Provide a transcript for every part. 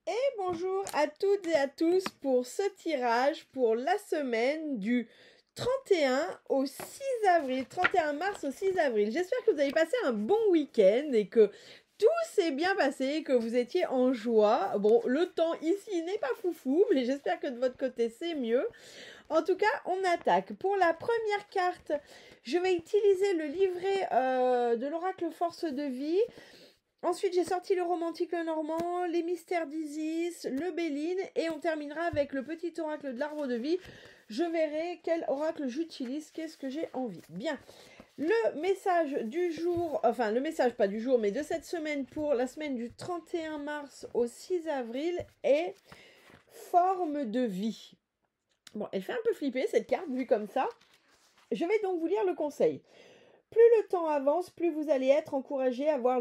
Et bonjour à toutes et à tous pour ce tirage pour la semaine du 31 au 6 avril, 31 mars au 6 avril. J'espère que vous avez passé un bon week-end et que tout s'est bien passé, que vous étiez en joie. Bon, le temps ici n'est pas foufou, mais j'espère que de votre côté c'est mieux. En tout cas, on attaque. Pour la première carte, je vais utiliser le livret de l'oracle Force de Vie. Ensuite, j'ai sorti le romantique le normand, les mystères d'Isis, le Béline, et on terminera avec le petit oracle de l'arbre de vie. Je verrai quel oracle j'utilise, qu'est-ce que j'ai envie. Bien, le message du jour, enfin le message pas du jour, mais de cette semaine pour la semaine du 31 mars au 6 avril est forme de vie. Bon, elle fait un peu flipper cette carte vue comme ça. Je vais donc vous lire le conseil. Plus le temps avance, plus vous allez être encouragé à voir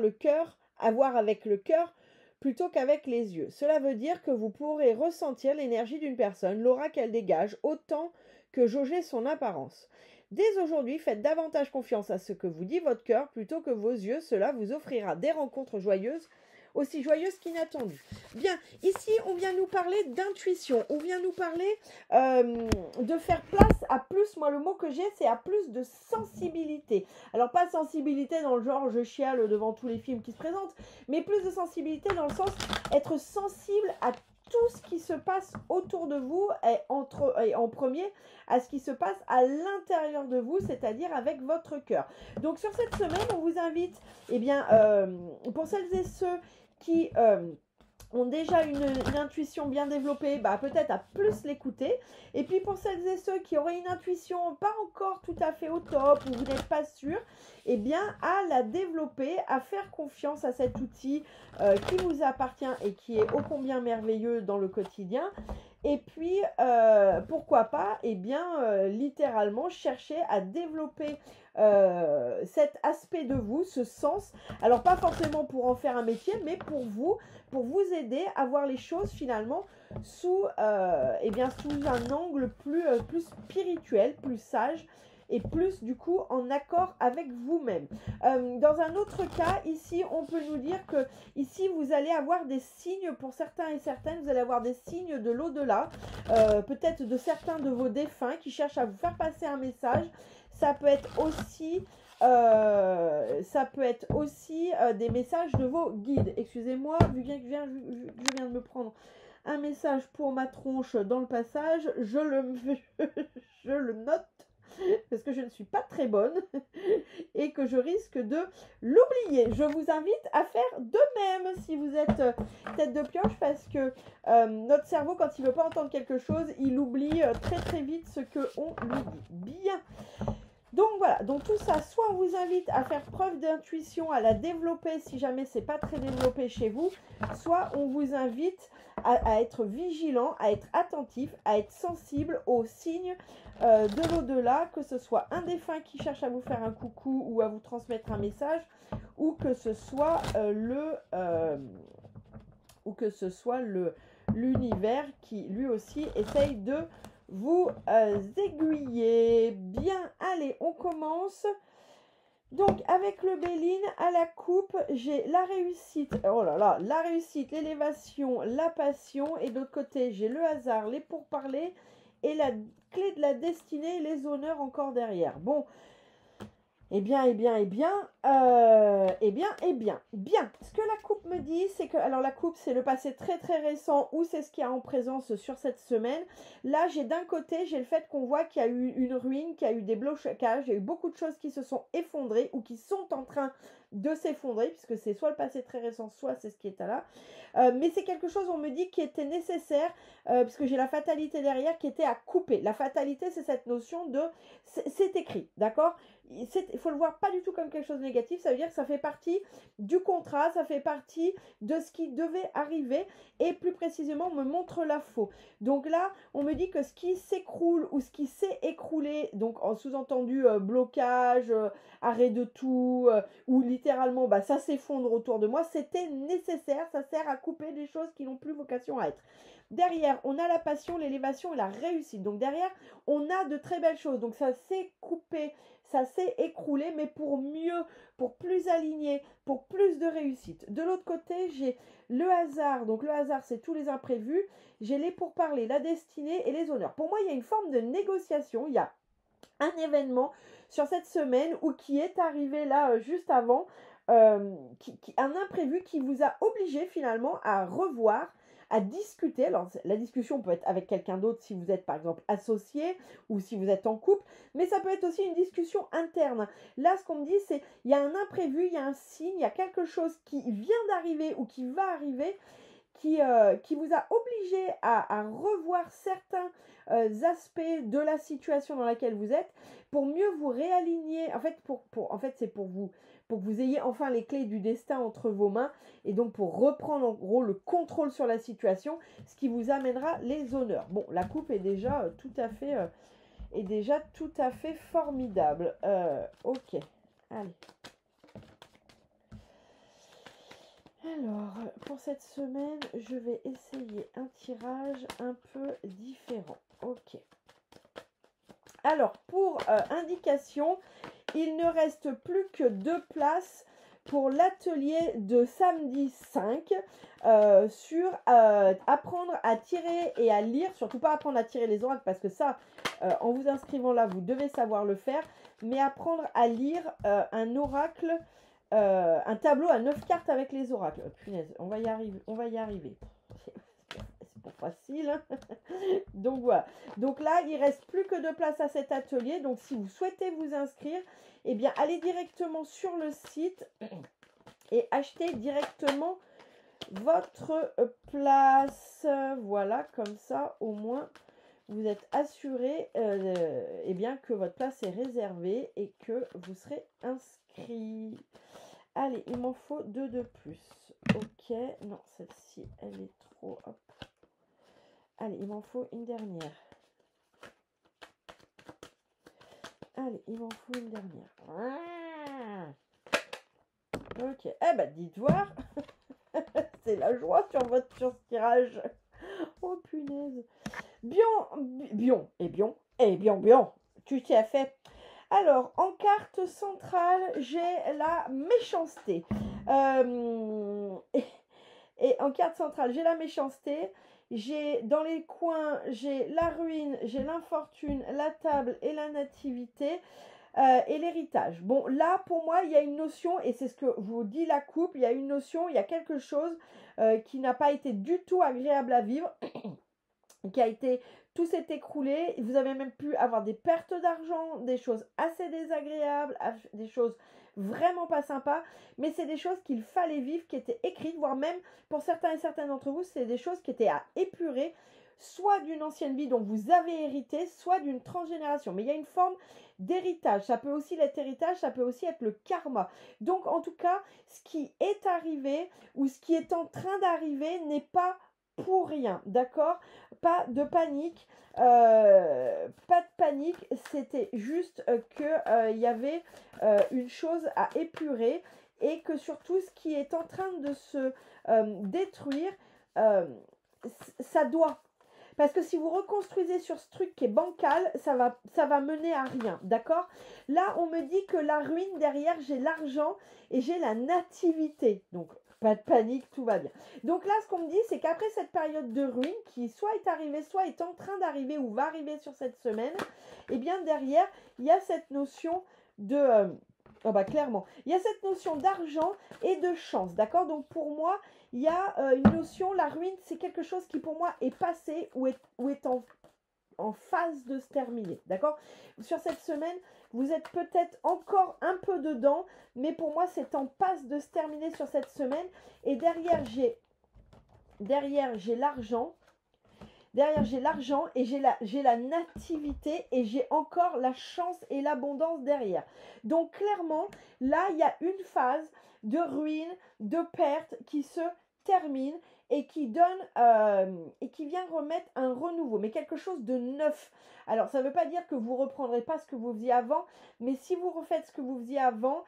avec le cœur plutôt qu'avec les yeux. Cela veut dire que vous pourrez ressentir l'énergie d'une personne, l'aura qu'elle dégage, autant que jauger son apparence. Dès aujourd'hui, faites davantage confiance à ce que vous dit votre cœur plutôt que vos yeux. Cela vous offrira des rencontres joyeuses, aussi joyeuses qu'inattendues. Bien, ici, on vient nous parler d'intuition. On vient nous parler de faire place à plus. Moi, le mot que j'ai, c'est à plus de sensibilité. Alors, pas de sensibilité dans le genre je chiale devant tous les films qui se présentent, mais plus de sensibilité dans le sens être sensible à tout ce qui se passe autour de vous et en premier à ce qui se passe à l'intérieur de vous, c'est-à-dire avec votre cœur. Donc sur cette semaine, on vous invite, pour celles et ceux qui ont déjà une intuition bien développée, peut-être à plus l'écouter. Et puis pour celles et ceux qui auraient une intuition pas encore tout à fait au top, ou vous n'êtes pas sûr, à la développer, à faire confiance à cet outil qui vous appartient et qui est ô combien merveilleux dans le quotidien. Et puis, pourquoi pas, littéralement chercher à développer cet aspect de vous, ce sens. Alors, pas forcément pour en faire un métier, mais pour vous aider à voir les choses finalement sous un angle plus spirituel, plus sage, et plus du coup en accord avec vous-même. Dans un autre cas, ici, on peut nous dire que ici, vous allez avoir des signes pour certains et certaines, vous allez avoir des signes de l'au-delà, peut-être de certains de vos défunts qui cherchent à vous faire passer un message. Ça peut être aussi des messages de vos guides. Excusez-moi, vu que je viens de me prendre un message pour ma tronche dans le passage, je le note parce que je ne suis pas très bonne et que je risque de l'oublier. Je vous invite à faire de même si vous êtes tête de pioche, parce que notre cerveau, quand il ne veut pas entendre quelque chose, il oublie très très vite ce qu'on lui dit. Bien. Donc voilà, donc tout ça, soit on vous invite à faire preuve d'intuition, à la développer si jamais c'est pas très développé chez vous, soit on vous invite à être vigilant, à être attentif, à être sensible aux signes de l'au-delà, que ce soit un défunt qui cherche à vous faire un coucou ou à vous transmettre un message, ou que ce soit l'univers qui lui aussi essaye de vous aiguiller. Bien, allez, on commence. Donc, avec le Béline, à la coupe, j'ai la réussite. Oh là là, la réussite, l'élévation, la passion. Et de l'autre côté, j'ai le hasard, les pourparlers et la clé de la destinée et les honneurs encore derrière. Bon. Bien. Ce que la coupe me dit, c'est que, alors la coupe, c'est le passé très très récent, ou c'est ce qu'il y a en présence sur cette semaine. Là, j'ai d'un côté, j'ai le fait qu'on voit qu'il y a eu une ruine, qu'il y a eu des blocages, il y a eu beaucoup de choses qui se sont effondrées, ou qui sont en train de s'effondrer, puisque c'est soit le passé très récent, soit c'est ce qui est là. Mais c'est quelque chose, on me dit, qui était nécessaire, puisque j'ai la fatalité derrière qui était à couper. La fatalité, c'est cette notion de, c'est écrit, d'accord ? Il faut le voir pas du tout comme quelque chose de négatif. Ça veut dire que ça fait partie du contrat, ça fait partie de ce qui devait arriver, et plus précisément, on me montre la faux. Donc là, on me dit que ce qui s'écroule ou ce qui s'est écroulé, donc en sous-entendu blocage, arrêt de tout, ou littéralement, bah, ça s'effondre autour de moi. C'était nécessaire, ça sert à couper des choses qui n'ont plus vocation à être. Derrière, on a la passion, l'élévation et la réussite. Donc derrière, on a de très belles choses. Donc ça s'est coupé, ça s'est écroulé, mais pour mieux, pour plus aligné, pour plus de réussite. De l'autre côté, j'ai le hasard. Donc le hasard, c'est tous les imprévus. J'ai les pourparlers, la destinée et les honneurs. Pour moi, il y a une forme de négociation. Il y a un événement sur cette semaine ou qui est arrivé là juste avant, un imprévu qui vous a obligé finalement à revoir, à discuter. Alors la discussion peut être avec quelqu'un d'autre si vous êtes par exemple associé ou si vous êtes en couple, mais ça peut être aussi une discussion interne. Là, ce qu'on me dit, c'est il y a un imprévu, il y a un signe, il y a quelque chose qui vient d'arriver ou qui va arriver, qui vous a obligé à revoir certains aspects de la situation dans laquelle vous êtes pour mieux vous réaligner. En fait, c'est pour que vous ayez enfin les clés du destin entre vos mains et donc pour reprendre en gros le contrôle sur la situation, ce qui vous amènera les honneurs. Bon, la coupe est déjà tout à fait formidable. Ok, allez. Alors, pour cette semaine, je vais essayer un tirage un peu différent. Ok. Alors, pour indication, il ne reste plus que 2 places pour l'atelier de samedi 5 sur apprendre à tirer et à lire. Surtout pas apprendre à tirer les oracles parce que ça, en vous inscrivant là, vous devez savoir le faire. Mais apprendre à lire un oracle, un tableau à 9 cartes avec les oracles. Oh, punaise, on va y arriver. C'est pas facile. Donc voilà. Donc là, il reste plus que 2 places à cet atelier. Donc si vous souhaitez vous inscrire, eh bien allez directement sur le site et achetez directement votre place. Voilà, comme ça au moins vous êtes assuré eh bien, que votre place est réservée et que vous serez inscrit. Allez, il m'en faut 2 de plus. Ok, non, celle-ci, elle est trop... Hop. Allez, il m'en faut une dernière. Allez, il m'en faut une dernière. Ok, eh ben, dites voir. C'est la joie sur ce tirage. Oh, punaise. Bion. Tu t'y as fait. Alors, en carte centrale, j'ai la méchanceté. Et en carte centrale, j'ai la méchanceté. J'ai dans les coins, j'ai la ruine, j'ai l'infortune, la table et la nativité et l'héritage. Bon, là, pour moi, il y a une notion, et c'est ce que vous dit la coupe, il y a une notion, il y a quelque chose qui n'a pas été du tout agréable à vivre, qui a été... Tout s'est écroulé, vous avez même pu avoir des pertes d'argent, des choses assez désagréables, des choses vraiment pas sympas, mais c'est des choses qu'il fallait vivre, qui étaient écrites, voire même pour certains et certaines d'entre vous, c'est des choses qui étaient à épurer, soit d'une ancienne vie dont vous avez hérité, soit d'une transgénération. Mais il y a une forme d'héritage, ça peut aussi être héritage, ça peut aussi être le karma. Donc en tout cas, ce qui est arrivé ou ce qui est en train d'arriver n'est pas pour rien, d'accord? Pas de panique, c'était juste que il y avait une chose à épurer et que surtout ce qui est en train de se détruire, ça doit. Parce que si vous reconstruisez sur ce truc qui est bancal, ça va mener à rien, d'accord? Là, on me dit que la ruine, derrière, j'ai l'argent et j'ai la nativité. Donc, pas de panique, tout va bien. Donc là, ce qu'on me dit, c'est qu'après cette période de ruine, qui soit est arrivée, soit est en train d'arriver ou va arriver sur cette semaine, eh bien, derrière, il y a cette notion de... oh bah clairement, il y a cette notion d'argent et de chance, d'accord? Donc pour moi, il y a une notion, la ruine, c'est quelque chose qui pour moi est passé ou est en phase de se terminer, d'accord? Sur cette semaine, vous êtes peut-être encore un peu dedans, mais pour moi, c'est en passe de se terminer sur cette semaine. Et derrière, j'ai l'argent. Derrière, j'ai l'argent et j'ai la nativité et j'ai encore la chance et l'abondance derrière. Donc, clairement, là, il y a une phase de ruine, de perte qui se termine et qui donne et qui vient remettre un renouveau, mais quelque chose de neuf. Alors, ça ne veut pas dire que vous ne reprendrez pas ce que vous faisiez avant, mais si vous refaites ce que vous faisiez avant,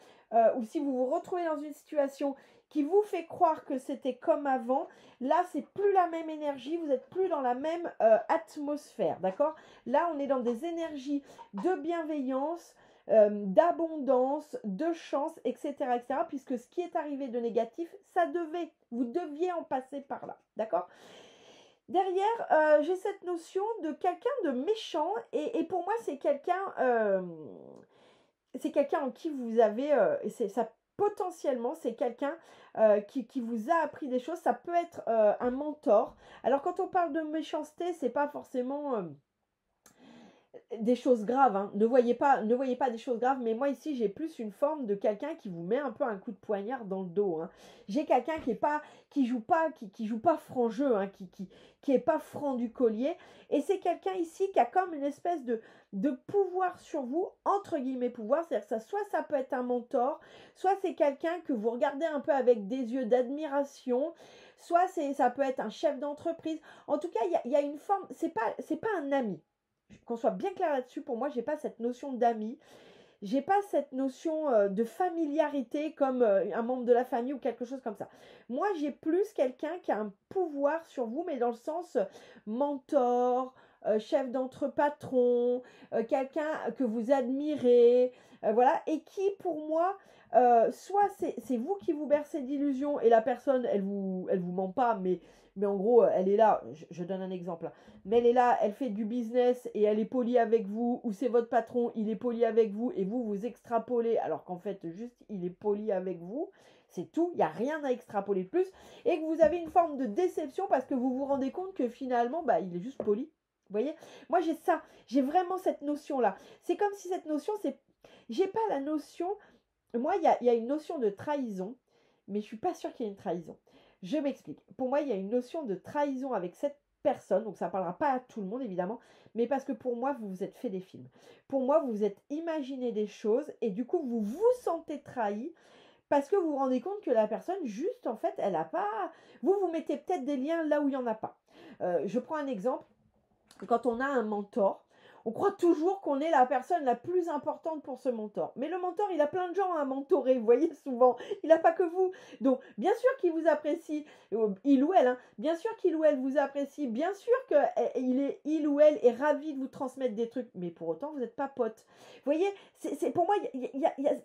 ou si vous vous retrouvez dans une situation qui vous fait croire que c'était comme avant, là, c'est plus la même énergie, vous n'êtes plus dans la même atmosphère, d'accord? Là, on est dans des énergies de bienveillance, d'abondance, de chance, etc., etc., puisque ce qui est arrivé de négatif, vous deviez en passer par là, d'accord? Derrière, j'ai cette notion de quelqu'un de méchant, et pour moi, c'est quelqu'un en qui vous avez, ça potentiellement, c'est quelqu'un qui vous a appris des choses, ça peut être un mentor. Alors, quand on parle de méchanceté, c'est pas forcément des choses graves, hein. Ne voyez pas des choses graves, mais moi ici j'ai plus une forme de quelqu'un qui vous met un peu un coup de poignard dans le dos, hein. J'ai quelqu'un qui joue pas franc jeu, hein, qui est pas franc du collier, et c'est quelqu'un ici qui a comme une espèce de pouvoir sur vous, entre guillemets pouvoir, c'est-à-dire que soit ça peut être un mentor, soit c'est quelqu'un que vous regardez un peu avec des yeux d'admiration, soit ça peut être un chef d'entreprise. En tout cas, il y a une forme, c'est pas un ami. Qu'on soit bien clair là-dessus, pour moi, j'ai pas cette notion d'ami, j'ai pas cette notion de familiarité comme un membre de la famille ou quelque chose comme ça. Moi, j'ai plus quelqu'un qui a un pouvoir sur vous, mais dans le sens mentor, chef patron, quelqu'un que vous admirez, voilà, et qui, pour moi, soit c'est vous qui vous bercez d'illusions et la personne, elle vous ment pas, mais en gros, elle est là, je donne un exemple, hein, mais elle est là, elle fait du business et elle est polie avec vous, ou c'est votre patron, il est poli avec vous et vous extrapolez, alors qu'en fait, juste, il est poli avec vous, c'est tout, il n'y a rien à extrapoler de plus, et que vous avez une forme de déception parce que vous vous rendez compte que finalement, bah, il est juste poli. Vous voyez, moi j'ai vraiment cette notion-là. C'est comme si cette notion, j'ai pas la notion, moi il y a une notion de trahison, mais je suis pas sûre qu'il y ait une trahison. Je m'explique. Pour moi, il y a une notion de trahison avec cette personne, donc ça ne parlera pas à tout le monde évidemment, mais parce que pour moi, vous vous êtes fait des films. Pour moi, vous vous êtes imaginé des choses et du coup, vous vous sentez trahi parce que vous vous rendez compte que la personne, juste en fait, elle n'a pas... Vous mettez peut-être des liens là où il n'y en a pas. Je prends un exemple. Quand on a un mentor, on croit toujours qu'on est la personne la plus importante pour ce mentor. Mais le mentor, il a plein de gens à mentorer, vous voyez, souvent. Il n'a pas que vous. Donc, bien sûr qu'il vous apprécie, il ou elle, hein, bien sûr qu'il ou elle vous apprécie, bien sûr qu'il ou elle est ravi de vous transmettre des trucs, mais pour autant, vous n'êtes pas pote. Vous voyez, pour moi,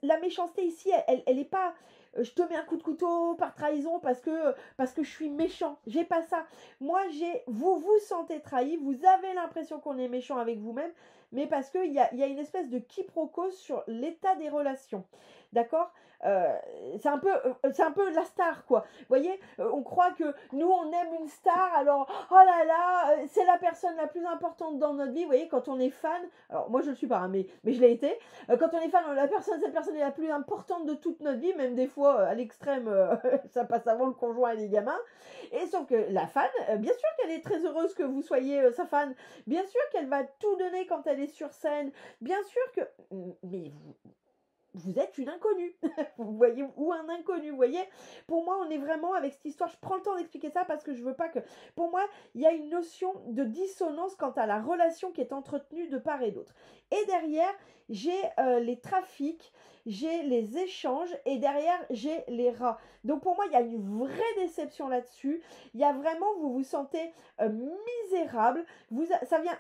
la méchanceté ici, elle n'est pas... Je te mets un coup de couteau par trahison parce que je suis méchant. J'ai pas ça. Moi, vous vous sentez trahi, vous avez l'impression qu'on est méchant avec vous-même, mais parce qu'il y a une espèce de quiproquo sur l'état des relations. D'accord, c'est un peu la star, quoi. Vous voyez, on croit que nous, on aime une star, alors, oh là là, c'est la personne la plus importante dans notre vie. Vous voyez, quand on est fan, alors moi, je ne le suis pas, hein, mais je l'ai été. Quand on est fan, cette personne est la plus importante de toute notre vie, même des fois, à l'extrême, ça passe avant le conjoint et les gamins. Et sauf que la fan, bien sûr qu'elle est très heureuse que vous soyez sa fan. Bien sûr qu'elle va tout donner quand elle est sur scène. Bien sûr que... Mais vous êtes une inconnue, vous voyez, ou un inconnu, vous voyez. Pour moi, on est vraiment avec cette histoire, je prends le temps d'expliquer ça parce que je veux pas que... Pour moi, il y a une notion de dissonance quant à la relation qui est entretenue de part et d'autre. Et derrière, j'ai les trafics, j'ai les échanges, et derrière, j'ai les rats. Donc pour moi, il y a une vraie déception là-dessus. Il y a vraiment, vous vous sentez misérable.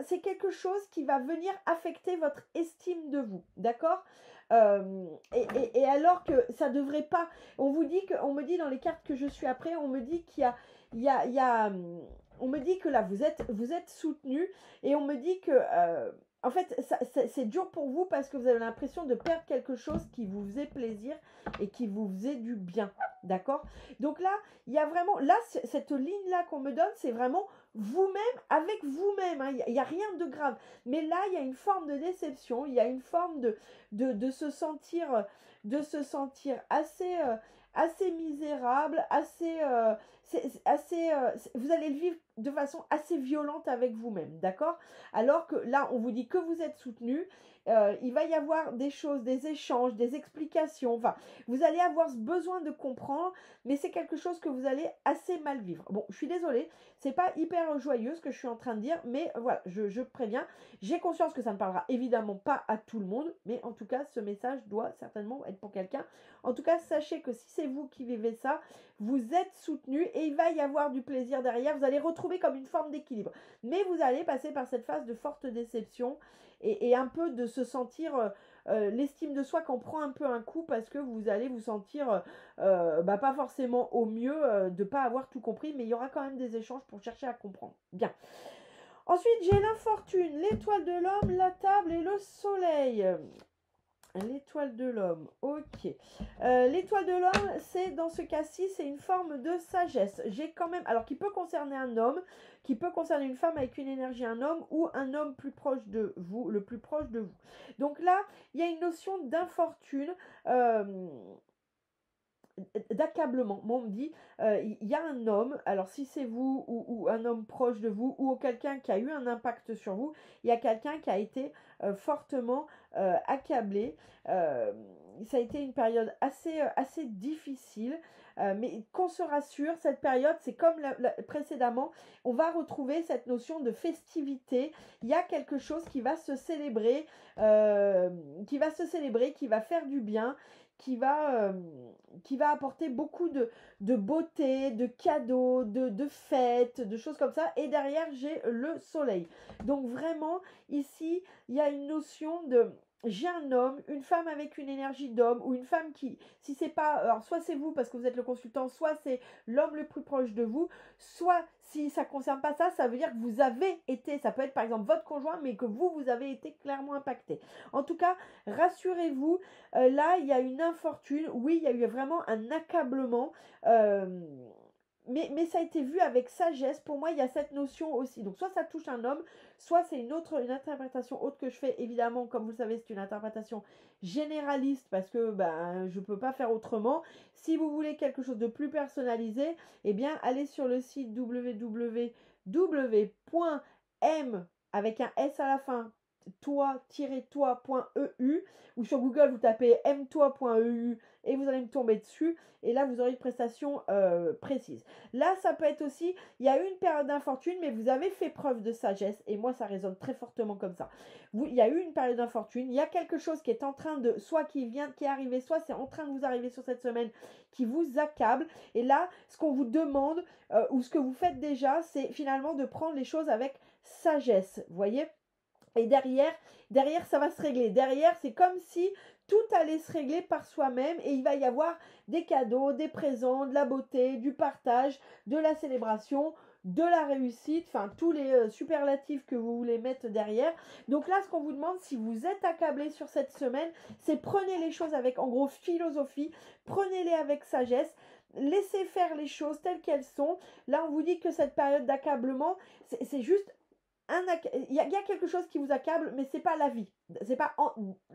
C'est quelque chose qui va venir affecter votre estime de vous, d'accord ? Et alors que ça devrait pas, on me dit dans les cartes que je suis après, on me dit qu'il y a on me dit que là vous êtes soutenu, et on me dit que en fait c'est dur pour vous parce que vous avez l'impression de perdre quelque chose qui vous faisait plaisir et qui vous faisait du bien, d'accord? Donc là, il y a vraiment, là cette ligne là qu'on me donne, c'est vraiment vous-même avec vous-même, hein. Il y a rien de grave, mais là il y a une forme de déception, il y a une forme de se sentir assez misérable, assez c'est assez, vous allez le vivre de façon assez violente avec vous-même, d'accord? Alors que là, on vous dit que vous êtes soutenu, il va y avoir des choses, des échanges, des explications, enfin, vous allez avoir ce besoin de comprendre, mais c'est quelque chose que vous allez assez mal vivre. Bon, je suis désolée, c'est pas hyper joyeux ce que je suis en train de dire, mais voilà, je préviens, j'ai conscience que ça ne parlera évidemment pas à tout le monde, mais en tout cas, ce message doit certainement être pour quelqu'un. En tout cas, sachez que si c'est vous qui vivez ça, vous êtes soutenu et il va y avoir du plaisir derrière, vous allez retrouver comme une forme d'équilibre. Mais vous allez passer par cette phase de forte déception et un peu de se sentir l'estime de soi qu'on prend un peu un coup parce que vous allez vous sentir pas forcément au mieux de ne pas avoir tout compris, mais il y aura quand même des échanges pour chercher à comprendre. Bien. Ensuite, j'ai l'infortune, l'étoile de l'homme, la table et le soleil. L'étoile de l'homme, ok. L'étoile de l'homme, c'est dans ce cas-ci, c'est une forme de sagesse. J'ai quand même, alors qui peut concerner un homme, qui peut concerner une femme avec une énergie un homme ou un homme plus proche de vous, le plus proche de vous. Donc là, il y a une notion d'infortune. D'accablement. Moi, on me dit, il y a un homme, alors si c'est vous ou un homme proche de vous ou quelqu'un qui a eu un impact sur vous, il y a quelqu'un qui a été fortement accablé. Ça a été une période assez difficile. Mais qu'on se rassure, cette période, c'est comme précédemment, on va retrouver cette notion de festivité. Il y a quelque chose qui va se célébrer, qui va faire du bien, qui va apporter beaucoup de beauté, de cadeaux, de fêtes, de choses comme ça. Et derrière, j'ai le soleil. Donc vraiment, ici, il y a une notion de... J'ai un homme, une femme avec une énergie d'homme, ou une femme qui, si c'est pas, alors soit c'est vous parce que vous êtes le consultant, soit c'est l'homme le plus proche de vous, soit si ça ne concerne pas ça, ça veut dire que vous avez été, ça peut être par exemple votre conjoint, mais que vous avez été clairement impacté. En tout cas, rassurez-vous, là, il y a une infortune, oui, il y a eu vraiment un accablement, mais ça a été vu avec sagesse. Pour moi, il y a cette notion aussi. Donc, soit ça touche un homme, soit c'est une interprétation autre que je fais. Évidemment, comme vous le savez, c'est une interprétation généraliste parce que je ne peux pas faire autrement. Si vous voulez quelque chose de plus personnalisé, eh bien, allez sur le site www.m avec un S à la fin, toi-toi.eu ou sur Google vous tapez mtoi.eu et vous allez me tomber dessus et là vous aurez une prestation précise. Là ça peut être aussi, il y a eu une période d'infortune mais vous avez fait preuve de sagesse et moi ça résonne très fortement comme ça. Il y a eu une période d'infortune, il y a quelque chose qui est en train de, soit qui est arrivé, soit c'est en train de vous arriver sur cette semaine qui vous accable et là ce qu'on vous demande ou ce que vous faites déjà c'est finalement de prendre les choses avec sagesse, vous voyez. Et derrière, ça va se régler. Derrière, c'est comme si tout allait se régler par soi-même et il va y avoir des cadeaux, des présents, de la beauté, du partage, de la célébration, de la réussite, enfin tous les superlatifs que vous voulez mettre derrière. Donc là, ce qu'on vous demande, si vous êtes accablé sur cette semaine, c'est prenez les choses avec, en gros, philosophie, prenez-les avec sagesse, laissez faire les choses telles qu'elles sont. Là, on vous dit que cette période d'accablement, c'est juste il y a quelque chose qui vous accable, mais c'est pas la vie. C'est pas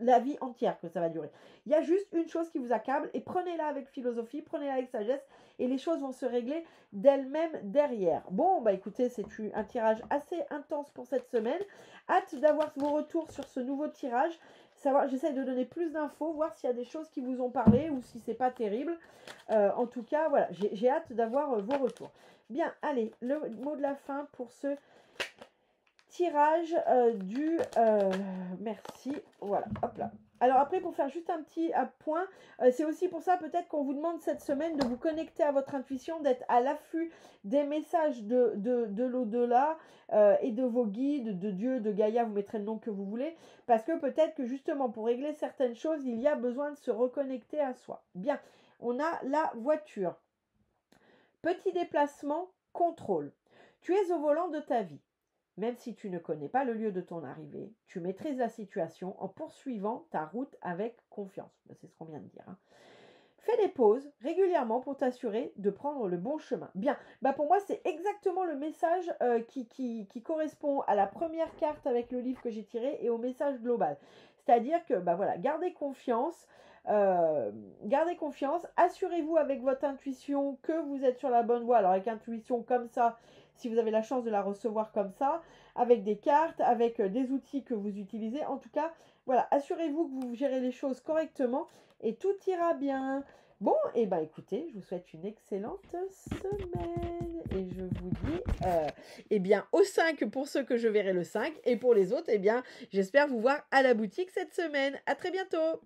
la vie entière que ça va durer. Il y a juste une chose qui vous accable et prenez-la avec philosophie, prenez-la avec sagesse et les choses vont se régler d'elles-mêmes derrière. Bon, écoutez, c'est un tirage assez intense pour cette semaine. Hâte d'avoir vos retours sur ce nouveau tirage. J'essaie de donner plus d'infos, voir s'il y a des choses qui vous ont parlé ou si c'est pas terrible. En tout cas, voilà, j'ai hâte d'avoir vos retours. Bien, allez, le mot de la fin pour ce tirage merci, voilà, hop là. Alors après, pour faire juste un petit point, c'est aussi pour ça peut-être qu'on vous demande cette semaine de vous connecter à votre intuition, d'être à l'affût des messages de l'au-delà et de vos guides, de Dieu, de Gaïa, vous mettrez le nom que vous voulez, parce que peut-être que justement pour régler certaines choses, il y a besoin de se reconnecter à soi. Bien, on a la voiture. Petit déplacement, contrôle. Tu es au volant de ta vie. Même si tu ne connais pas le lieu de ton arrivée, tu maîtrises la situation en poursuivant ta route avec confiance. C'est ce qu'on vient de dire. Hein. Fais des pauses régulièrement pour t'assurer de prendre le bon chemin. Bien, pour moi, c'est exactement le message qui correspond à la première carte avec le livre que j'ai tiré et au message global. C'est-à-dire que, voilà, gardez confiance. Gardez confiance, assurez-vous avec votre intuition que vous êtes sur la bonne voie. Alors avec intuition comme ça, si vous avez la chance de la recevoir comme ça, avec des cartes, avec des outils que vous utilisez, en tout cas, voilà, assurez-vous que vous gérez les choses correctement et tout ira bien. Bon, et ben écoutez, je vous souhaite une excellente semaine et je vous dis, eh bien, au 5 pour ceux que je verrai le 5 et pour les autres, eh bien, j'espère vous voir à la boutique cette semaine. À très bientôt.